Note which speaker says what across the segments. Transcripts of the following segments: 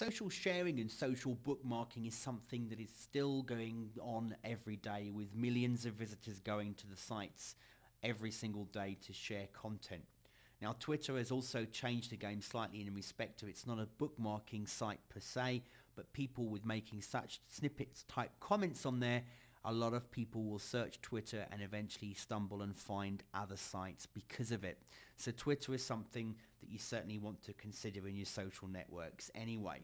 Speaker 1: Social sharing and social bookmarking is something that is still going on every day, with millions of visitors going to the sites every single day to share content. Now, Twitter has also changed the game slightly in respect to it's not a bookmarking site per se, but people with making such snippets type comments on there, a lot of people will search Twitter and eventually stumble and find other sites because of it. So Twitter is something that you certainly want to consider in your social networks anyway.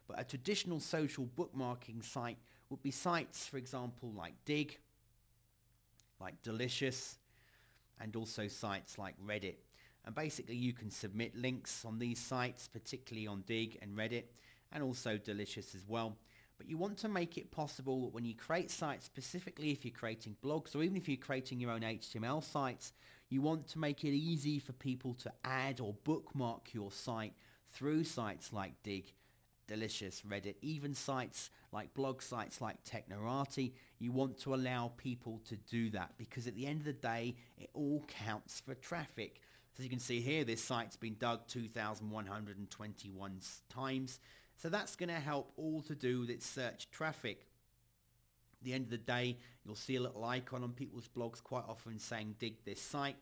Speaker 1: But a traditional social bookmarking site would be sites, for example, like Dig, like Delicious, and also sites like Reddit. And basically you can submit links on these sites, particularly on Dig and Reddit, and also Delicious as well. But you want to make it possible that when you create sites, specifically if you're creating blogs or even if you're creating your own HTML sites, you want to make it easy for people to add or bookmark your site through sites like Dig, Delicious, Reddit, even sites like blog sites like Technorati. You want to allow people to do that because at the end of the day, it all counts for traffic. As you can see here, this site's been dug 2,121 times. So that's going to help all to do with its search traffic. At the end of the day, you'll see a little icon on people's blogs quite often saying dig this site.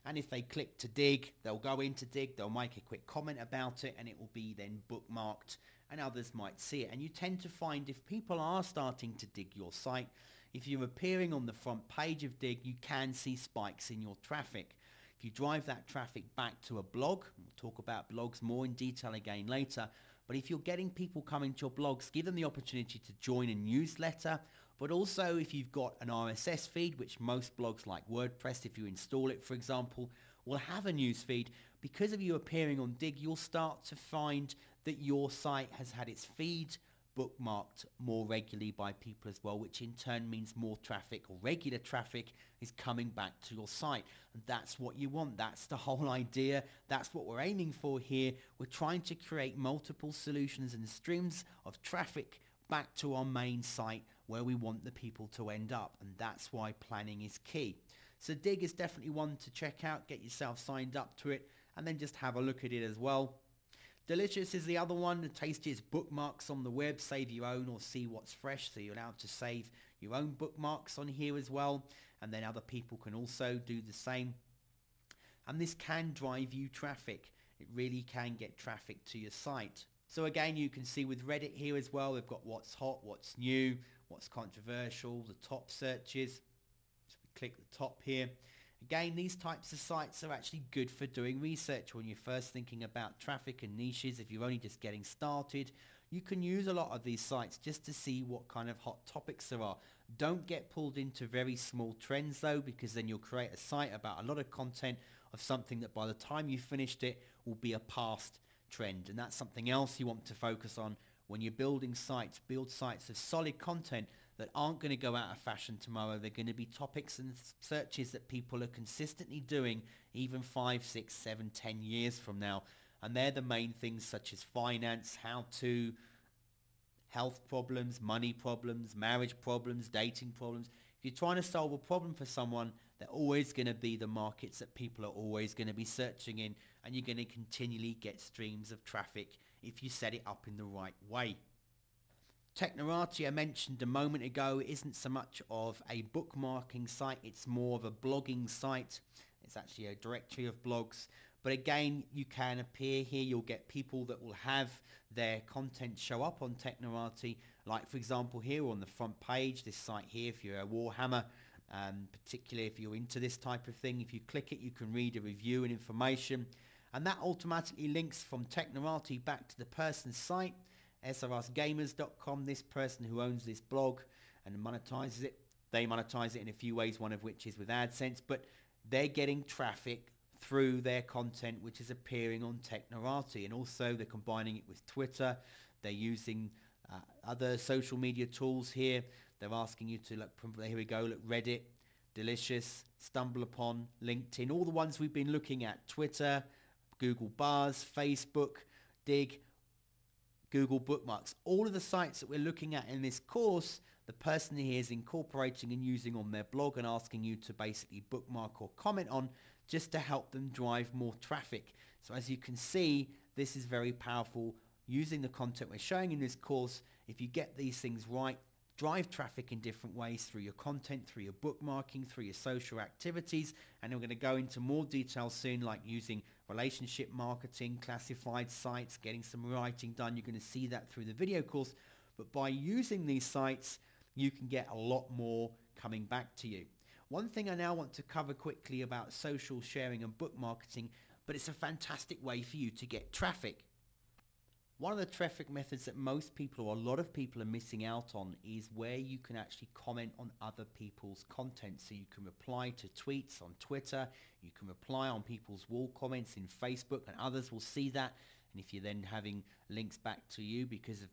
Speaker 1: And if they click to dig, they'll go into dig, they'll make a quick comment about it, and it will be then bookmarked and others might see it. And you tend to find if people are starting to dig your site, if you're appearing on the front page of Dig, you can see spikes in your traffic. If you drive that traffic back to a blog, we'll talk about blogs more in detail again later, but if you're getting people coming to your blogs, give them the opportunity to join a newsletter, but also if you've got an RSS feed, which most blogs like WordPress, if you install it, for example, will have a news feed. Because of you appearing on Dig, you'll start to find that your site has had its feed bookmarked more regularly by people as well, which in turn means more traffic or regular traffic is coming back to your site. And that's what you want. That's the whole idea. That's what we're aiming for here. We're trying to create multiple solutions and streams of traffic back to our main site where we want the people to end up. And that's why planning is key. So Dig is definitely one to check out. Get yourself signed up to it and then just have a look at it as well. Delicious is the other one, the tastiest bookmarks on the web. Save your own or see what's fresh, so you're allowed to save your own bookmarks on here as well, and then other people can also do the same. And this can drive you traffic. It really can get traffic to your site. So again, you can see with Reddit here as well, they've got what's hot, what's new, what's controversial, the top searches. So we click the top here. Again, these types of sites are actually good for doing research when you're first thinking about traffic and niches. If you're only just getting started, you can use a lot of these sites just to see what kind of hot topics there are. Don't get pulled into very small trends though, because then you'll create a site about a lot of content of something that by the time you finished it will be a past trend. And that's something else you want to focus on when you're building sites. Build sites of solid content that aren't going to go out of fashion tomorrow. They're going to be topics and searches that people are consistently doing even 5, 6, 7, 10 years from now. And they're the main things such as finance, how to, health problems, money problems, marriage problems, dating problems. If you're trying to solve a problem for someone, they're always going to be the markets that people are always going to be searching in, and you're going to continually get streams of traffic if you set it up in the right way. Technorati, I mentioned a moment ago, isn't so much of a bookmarking site, it's more of a blogging site. It's actually a directory of blogs. But again, you can appear here, you'll get people that will have their content show up on Technorati, like for example here on the front page, this site here, if you're a Warhammer, particularly if you're into this type of thing, if you click it you can read a review and information, and that automatically links from Technorati back to the person's site, srsgamers.com, this person who owns this blog and monetizes it. They monetize it in a few ways, one of which is with AdSense, but they're getting traffic through their content which is appearing on Technorati, and also they're combining it with Twitter. They're using other social media tools here. They're asking you to look, here we go, look, Reddit, Delicious, Stumble Upon, LinkedIn, all the ones we've been looking at, Twitter, Google Buzz, Facebook, Dig, Google Bookmarks. All of the sites that we're looking at in this course, the person here is incorporating and using on their blog and asking you to basically bookmark or comment on, just to help them drive more traffic. So as you can see, this is very powerful. using the content we're showing in this course, if you get these things right, drive traffic in different ways through your content, through your bookmarking, through your social activities. And we're going to go into more detail soon, like using relationship marketing, classified sites, getting some writing done. You're going to see that through the video course. But by using these sites, you can get a lot more coming back to you. One thing I now want to cover quickly about social sharing and book marketing, but it's a fantastic way for you to get traffic. One of the traffic methods that most people, or a lot of people, are missing out on is where you can actually comment on other people's content. So you can reply to tweets on Twitter, you can reply on people's wall comments in Facebook, and others will see that. And if you're then having links back to you because of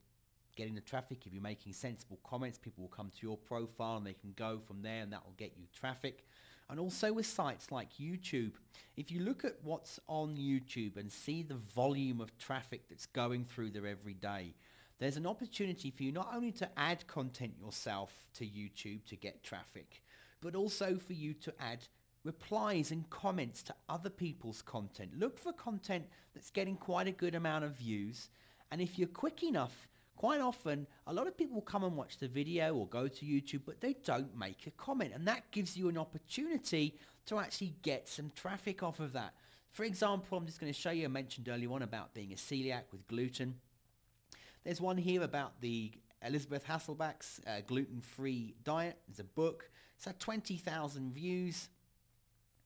Speaker 1: getting the traffic, if you're making sensible comments, people will come to your profile and they can go from there, and that will get you traffic. And also with sites like YouTube, if you look at what's on YouTube and see the volume of traffic that's going through there every day, there's an opportunity for you not only to add content yourself to YouTube to get traffic, but also for you to add replies and comments to other people's content. Look for content that's getting quite a good amount of views, and if you're quick enough, quite often, a lot of people come and watch the video or go to YouTube, but they don't make a comment. And that gives you an opportunity to actually get some traffic off of that. For example, I'm just going to show you, I mentioned earlier on about being a celiac with gluten. There's one here about the Elizabeth Hasselbeck's gluten-free diet. There's a book. It's had 20,000 views.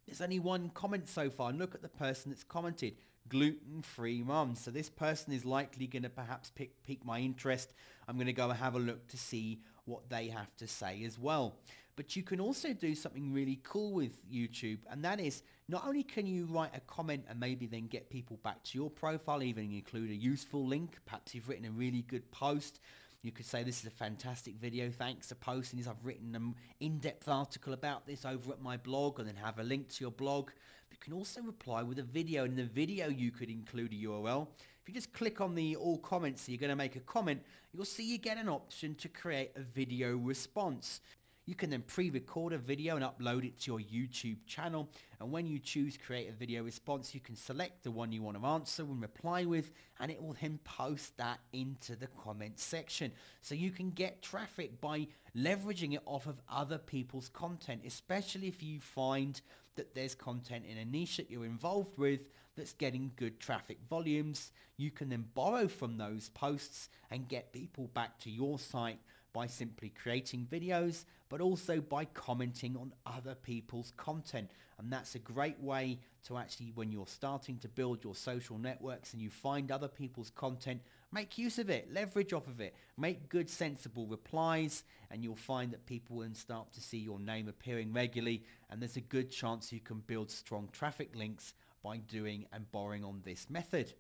Speaker 1: There's only one comment so far. And look at the person that's commented. Gluten-free mum. So this person is likely going to perhaps pique my interest. I'm going to go and have a look to see what they have to say as well. But you can also do something really cool with YouTube, and that is not only can you write a comment and maybe then get people back to your profile, even include a useful link. Perhaps you've written a really good post. You could say, this is a fantastic video, thanks for posting this. I've written an in-depth article about this over at my blog, and then have a link to your blog. But you can also reply with a video, and in the video you could include a URL. If you just click on the all comments, so you're going to make a comment, you'll see you get an option to create a video response. You can then pre-record a video and upload it to your YouTube channel. And when you choose create a video response, you can select the one you want to answer and reply with, and it will then post that into the comment section. So you can get traffic by leveraging it off of other people's content, especially if you find that there's content in a niche that you're involved with that's getting good traffic volumes. You can then borrow from those posts and get people back to your site by simply creating videos, but also by commenting on other people's content. And that's a great way to actually, when you're starting to build your social networks and you find other people's content, make use of it, leverage off of it, make good sensible replies, and you'll find that people will start to see your name appearing regularly, and there's a good chance you can build strong traffic links by doing and borrowing on this method.